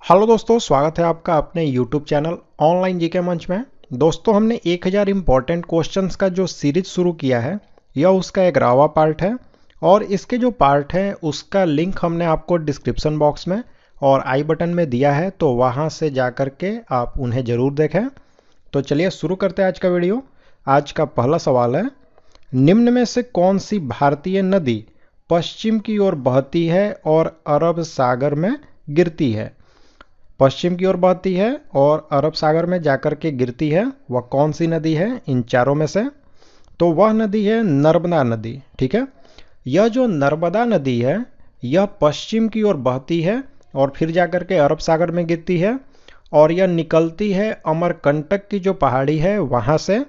Hello दोस्तों, स्वागत है आपका अपने यूट्यूब चैनल ऑनलाइन जीके मंच में। दोस्तों, हमने 1000 इम्पॉर्टेंट क्वेश्चंस का जो सीरीज शुरू किया है, यह उसका 11वां पार्ट है। और इसके जो पार्ट है उसका लिंक हमने आपको डिस्क्रिप्शन बॉक्स में और आई बटन में दिया है, तो वहां से जा कर के आप उन्हें ज़रूर देखें। तो चलिए शुरू करते हैं आज का वीडियो। आज का पहला सवाल है, निम्न में से कौन सी भारतीय नदी पश्चिम की ओर बहती है और अरब सागर में गिरती है? पश्चिम की ओर बहती है और अरब सागर में जाकर के गिरती है, वह कौन सी नदी है इन चारों में से? तो वह नदी है नर्मदा नदी। ठीक है, यह जो नर्मदा नदी है यह पश्चिम की ओर बहती है और फिर जाकर के अरब सागर में गिरती है, और यह निकलती है अमरकंटक की जो पहाड़ी है वहां से।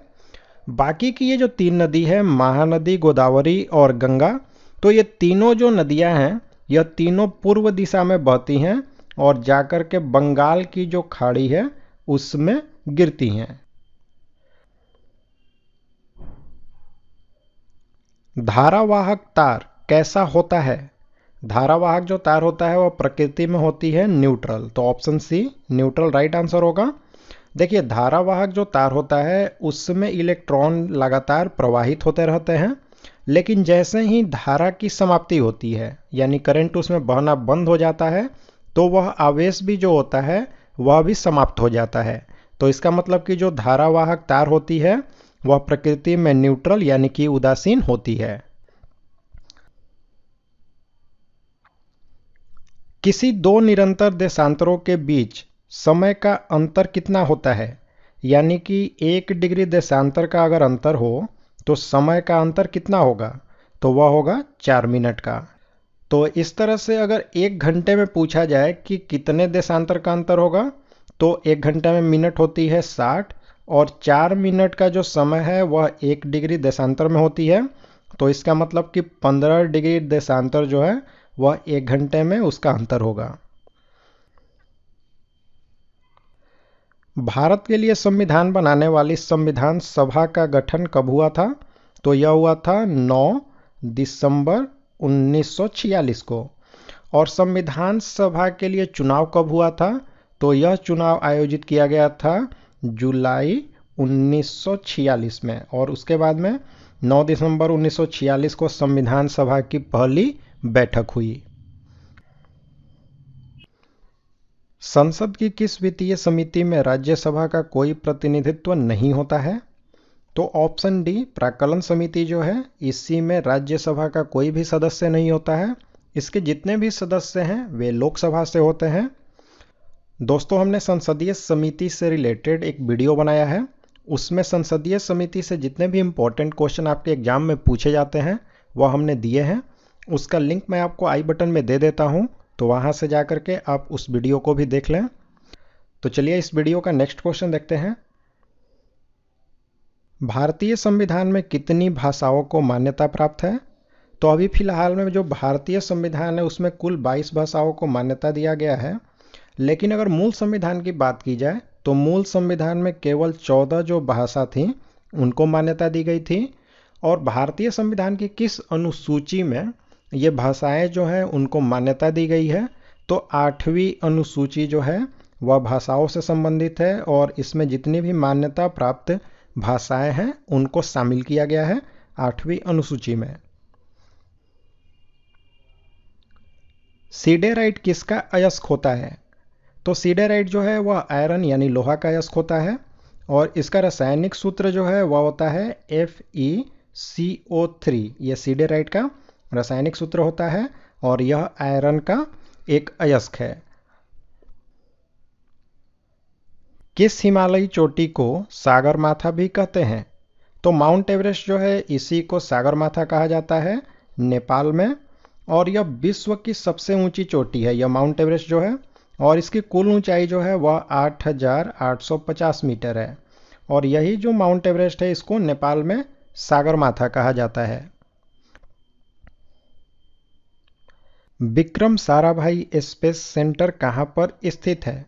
बाकी की ये जो तीन नदी है, महानदी, गोदावरी और गंगा, तो ये तीनों जो नदियां हैं यह तीनों पूर्व दिशा में बहती हैं और जाकर के बंगाल की जो खाड़ी है उसमें गिरती हैं। धारावाहक तार कैसा होता है? धारावाहक जो तार होता है वह प्रकृति में होती है न्यूट्रल। तो option C neutral right answer होगा। देखिए, धारावाहक जो तार होता है उसमें इलेक्ट्रॉन लगातार प्रवाहित होते रहते हैं, लेकिन जैसे ही धारा की समाप्ति होती है यानी करंट उसमें बहना बंद हो जाता है, तो वह आवेश भी जो होता है वह भी समाप्त हो जाता है। तो इसका मतलब कि जो धारावाहक तार होती है वह प्रकृति में न्यूट्रल यानी कि उदासीन होती है। किसी दो निरंतर देशांतरों के बीच समय का अंतर कितना होता है? यानी कि 1 डिग्री देशांतर का अगर अंतर हो तो समय का अंतर कितना होगा? तो वह होगा 4 मिनट का। तो इस तरह से अगर 1 घंटे में पूछा जाए कि कितने देशांतर का अंतर होगा, तो 1 घंटे में मिनट होती है 60, और 4 मिनट का जो समय है वह 1 डिग्री देशांतर में होती है। तो इसका मतलब कि 15 डिग्री देशांतर जो है वह 1 घंटे में उसका अंतर होगा। भारत के लिए संविधान बनाने वाली संविधान सभा का गठन कब हुआ था? तो यह हुआ था 9 दिसंबर 1946 को। और संविधान सभा के लिए चुनाव कब हुआ था? तो यह चुनाव आयोजित किया गया था जुलाई 1946 में, और उसके बाद में 9 दिसंबर 1946 को संविधान सभा की पहली बैठक हुई। संसद की किस वित्तीय समिति में राज्यसभा का कोई प्रतिनिधित्व नहीं होता है? तो ऑप्शन डी प्राक्कलन समिति जो है इसी में राज्यसभा का कोई भी सदस्य नहीं होता है। इसके जितने भी सदस्य हैं वे लोकसभा से होते हैं। दोस्तों, हमने संसदीय समिति से रिलेटेड एक वीडियो बनाया है, उसमें संसदीय समिति से जितने भी इंपॉर्टेंट क्वेश्चन आपके एग्जाम में पूछे जाते हैं वह हमने दिए हैं। उसका लिंक मैं आपको आई बटन में दे देता हूं, तो वहां से जाकर के आप उस वीडियो को भी देख लें। तो चलिए इस वीडियो का नेक्स्ट क्वेश्चन देखते हैं। भारतीय संविधान में कितनी भाषाओं को मान्यता प्राप्त है? तो अभी फिलहाल में जो भारतीय संविधान है उसमें कुल 22 भाषाओं को मान्यता दिया गया है, लेकिन अगर मूल संविधान की बात की जाए तो मूल संविधान में केवल 14 जो भाषा थी उनको मान्यता दी गई थी। और भारतीय संविधान की किस अनुसूची में ये भाषाएं जो हैं उनको मान्यता दी गई है? तो 8वीं अनुसूची जो है वह भाषाओं से संबंधित है, और इसमें जितनी भी मान्यता प्राप्त भाषाएं हैं उनको शामिल किया गया है 8वीं अनुसूची में। सीडेराइट किसका अयस्क होता है? तो सीडेराइट जो है वह आयरन यानी लोहा का अयस्क होता है, और इसका रासायनिक सूत्र जो है वह होता है FeCO3। यह सीडेराइट का रासायनिक सूत्र होता है और यह आयरन का एक अयस्क है। किस हिमालयी चोटी को सागरमाथा भी कहते हैं? तो माउंट एवरेस्ट जो है इसी को सागरमाथा कहा जाता है नेपाल में, और यह विश्व की सबसे ऊंची चोटी है यह माउंट एवरेस्ट जो है, और इसकी कुल ऊंचाई जो है वह 8,850 मीटर है। और यही जो माउंट एवरेस्ट है इसको नेपाल में सागरमाथा कहा जाता है। विक्रम साराभाई स्पेस सेंटर कहाँ पर स्थित है?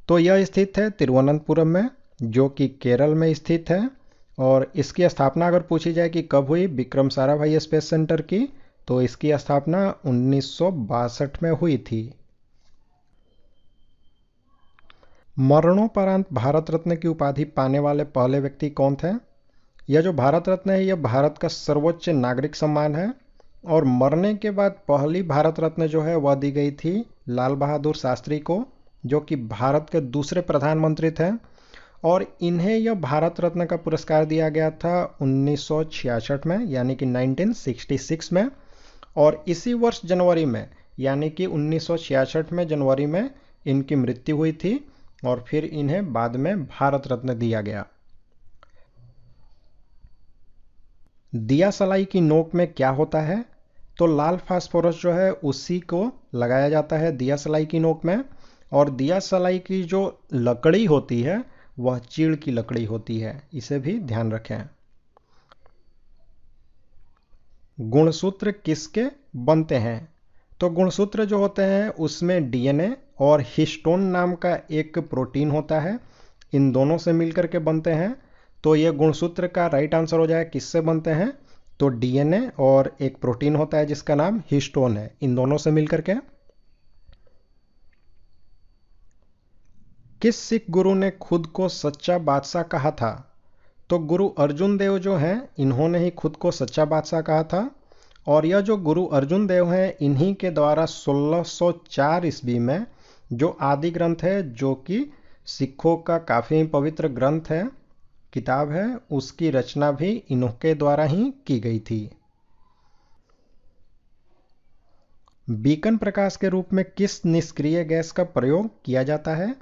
तो यह स्थित है तिरुवनंतपुरम में, जो कि केरल में स्थित है। और इसकी स्थापना अगर पूछी जाए कि कब हुई विक्रम साराभाई स्पेस सेंटर की, तो इसकी स्थापना 1962 में हुई थी। मरणोपरांत भारत रत्न की उपाधि पाने वाले पहले व्यक्ति कौन थे? यह जो भारत रत्न है यह भारत का सर्वोच्च नागरिक सम्मान है और मरने के बाद पहली भारत रत्न जो है वह दी गई थी लाल बहादुर शास्त्री को, जो कि भारत के दूसरे प्रधानमंत्री थे। और इन्हें यह भारत रत्न का पुरस्कार दिया गया था 1966 में, यानी कि 1966 में। और इसी वर्ष जनवरी में, यानी कि 1966 में जनवरी में इनकी मृत्यु हुई थी और फिर इन्हें बाद में भारत रत्न दिया गया। दिया सलाई की नोक में क्या होता है? तो लाल फास्फोरस जो है उसी को लगाया जाता है दिया सलाई की नोक में। और दिया सलाई की जो लकड़ी होती है वह चीड़ की लकड़ी होती है, इसे भी ध्यान रखें। गुणसूत्र किसके बनते हैं? तो गुणसूत्र जो होते हैं उसमें डीएनए और हिस्टोन नाम का एक प्रोटीन होता है, इन दोनों से मिलकर के बनते हैं। तो ये गुणसूत्र का राइट आंसर हो जाए किससे बनते हैं? तो डीएनए और एक प्रोटीन होता है जिसका नाम हिस्टोन है, इन दोनों से मिलकर के। किस सिख गुरु ने खुद को सच्चा बादशाह कहा था? तो गुरु अर्जुन देव जो हैं इन्होंने ही खुद को सच्चा बादशाह कहा था। और यह जो गुरु अर्जुन देव हैं इन्हीं के द्वारा 1604 ईस्वी में जो आदि ग्रंथ है, जो कि सिखों का काफ़ी पवित्र ग्रंथ है, किताब है, उसकी रचना भी इनके द्वारा ही की गई थी। बीकन प्रकाश के रूप में किस निष्क्रिय गैस का प्रयोग किया जाता है?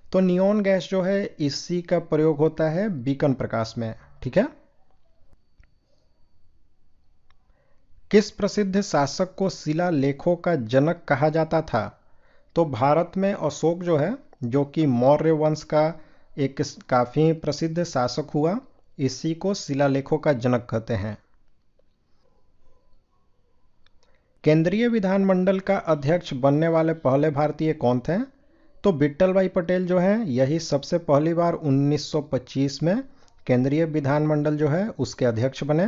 तो नियॉन गैस जो है इसी का प्रयोग होता है बीकन प्रकाश में, ठीक है। किस प्रसिद्ध शासक को शिलालेखों का जनक कहा जाता था? तो भारत में अशोक जो है, जो कि मौर्य वंश का एक काफ़ी प्रसिद्ध शासक हुआ, इसी को शिलालेखों का जनक कहते हैं। केंद्रीय विधानमंडल का अध्यक्ष बनने वाले पहले भारतीय कौन थे? तो विट्ठल भाई पटेल जो है यही सबसे पहली बार 1925 में केंद्रीय विधानमंडल जो है उसके अध्यक्ष बने।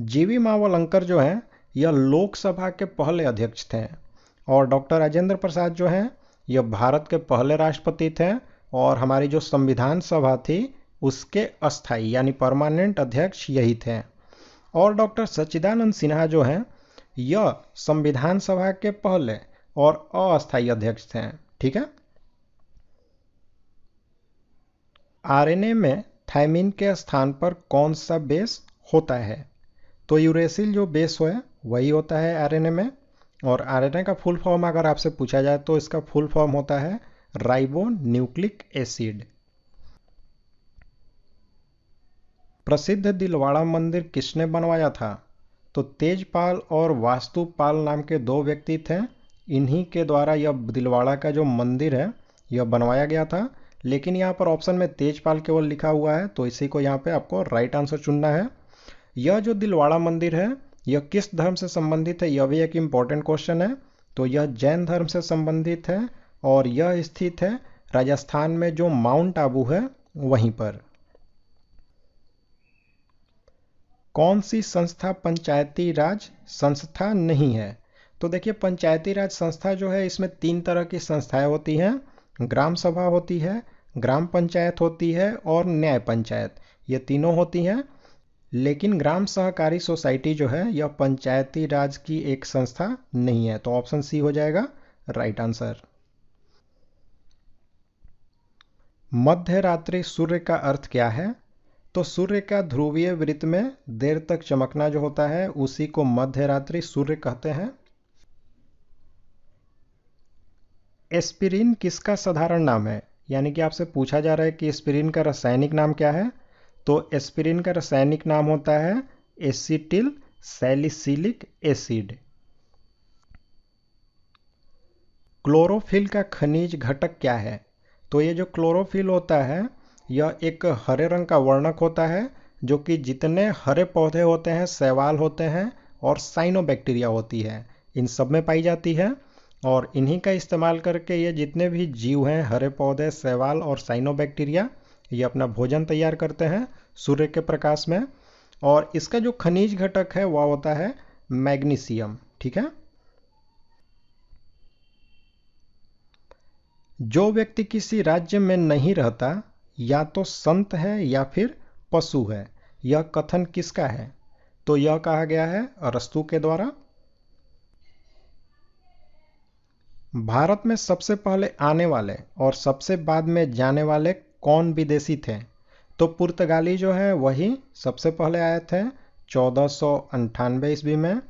जीवी मावलंकर जो हैं यह लोकसभा के पहले अध्यक्ष थे। और डॉक्टर राजेंद्र प्रसाद जो हैं यह भारत के पहले राष्ट्रपति थे और हमारी जो संविधान सभा थी उसके अस्थायी यानी परमानेंट अध्यक्ष यही थे। और डॉक्टर सच्चिदानंद सिन्हा जो हैं यह संविधान सभा के पहले और अस्थायी अध्यक्ष थे, ठीक है। आरएनए में थायमिन के स्थान पर कौन सा बेस होता है? तो यूरेसिल जो बेस है वही होता है आरएनए में। और आरएनए का फुल फॉर्म अगर आपसे पूछा जाए तो इसका फुल फॉर्म होता है राइबो न्यूक्लिक एसिड। प्रसिद्ध दिलवाड़ा मंदिर किसने बनवाया था? तो तेजपाल और वास्तुपाल नाम के दो व्यक्ति थे, इन्हीं के द्वारा यह दिलवाड़ा का जो मंदिर है यह बनवाया गया था। लेकिन यहाँ पर ऑप्शन में तेजपाल केवल लिखा हुआ है, तो इसी को यहाँ पे आपको राइट आंसर चुनना है। यह जो दिलवाड़ा मंदिर है यह किस धर्म से संबंधित है, यह भी एक इम्पॉर्टेंट क्वेश्चन है। तो यह जैन धर्म से संबंधित है और यह स्थित है राजस्थान में जो माउंट आबू है वहीं पर। कौन सी संस्था पंचायती राज संस्था नहीं है? तो देखिए पंचायती राज संस्था जो है इसमें 3 तरह की संस्थाएं होती हैं, ग्राम सभा होती है, ग्राम पंचायत होती है और न्याय पंचायत, ये तीनों होती हैं। लेकिन ग्राम सहकारी सोसाइटी जो है यह पंचायती राज की एक संस्था नहीं है, तो ऑप्शन सी हो जाएगा राइट आंसर। मध्य रात्रि सूर्य का अर्थ क्या है? तो सूर्य का ध्रुवीय वृत्त में देर तक चमकना जो होता है उसी को मध्य रात्रि सूर्य कहते हैं। एस्पिरिन किसका साधारण नाम है? यानी कि आपसे पूछा जा रहा है कि एस्पिरिन का रासायनिक नाम क्या है? तो एस्पिरिन का रासायनिक नाम होता है एसिटिल सैलिसिलिक एसिड। क्लोरोफिल का खनिज घटक क्या है? तो ये जो क्लोरोफिल होता है यह एक हरे रंग का वर्णक होता है, जो कि जितने हरे पौधे होते हैं, शैवाल होते हैं और साइनोबैक्टीरिया होती है, इन सब में पाई जाती है। और इन्हीं का इस्तेमाल करके ये जितने भी जीव हैं, हरे पौधे, शैवाल और साइनोबैक्टीरिया, ये अपना भोजन तैयार करते हैं सूर्य के प्रकाश में। और इसका जो खनिज घटक है वह होता है मैग्नीशियम, ठीक है। जो व्यक्ति किसी राज्य में नहीं रहता या तो संत है या फिर पशु है। यह कथन किसका है? तो यह कहा गया है अरस्तू के द्वारा। भारत में सबसे पहले आने वाले और सबसे बाद में जाने वाले कौन विदेशी थे? तो पुर्तगाली जो है वही सबसे पहले आए थे 1498 ईस्वी में,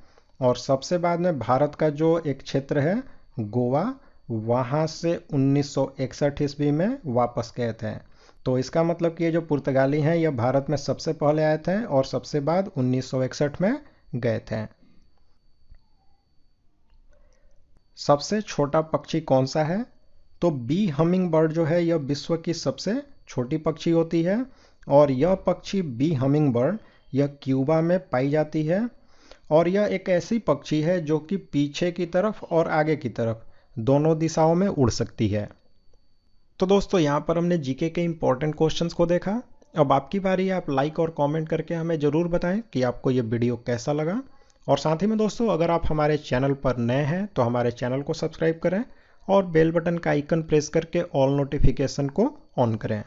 और सबसे बाद में भारत का जो एक क्षेत्र है गोवा, वहाँ से 1961 ईस्वी में वापस गए थे। तो इसका मतलब कि ये जो पुर्तगाली हैं यह भारत में सबसे पहले आए थे और सबसे बाद 1961 में गए थे। सबसे छोटा पक्षी कौन सा है? तो बी हमिंग बर्ड जो है यह विश्व की सबसे छोटी पक्षी होती है, और यह पक्षी बी हमिंग बर्ड यह क्यूबा में पाई जाती है, और यह एक ऐसी पक्षी है जो कि पीछे की तरफ और आगे की तरफ दोनों दिशाओं में उड़ सकती है। तो दोस्तों यहाँ पर हमने जीके के इंपॉर्टेंट क्वेश्चंस को देखा। अब आपकी बारी है, आप लाइक और कमेंट करके हमें ज़रूर बताएं कि आपको ये वीडियो कैसा लगा। और साथ ही में दोस्तों अगर आप हमारे चैनल पर नए हैं तो हमारे चैनल को सब्सक्राइब करें और बेल बटन का आइकन प्रेस करके ऑल नोटिफिकेशन को ऑन करें।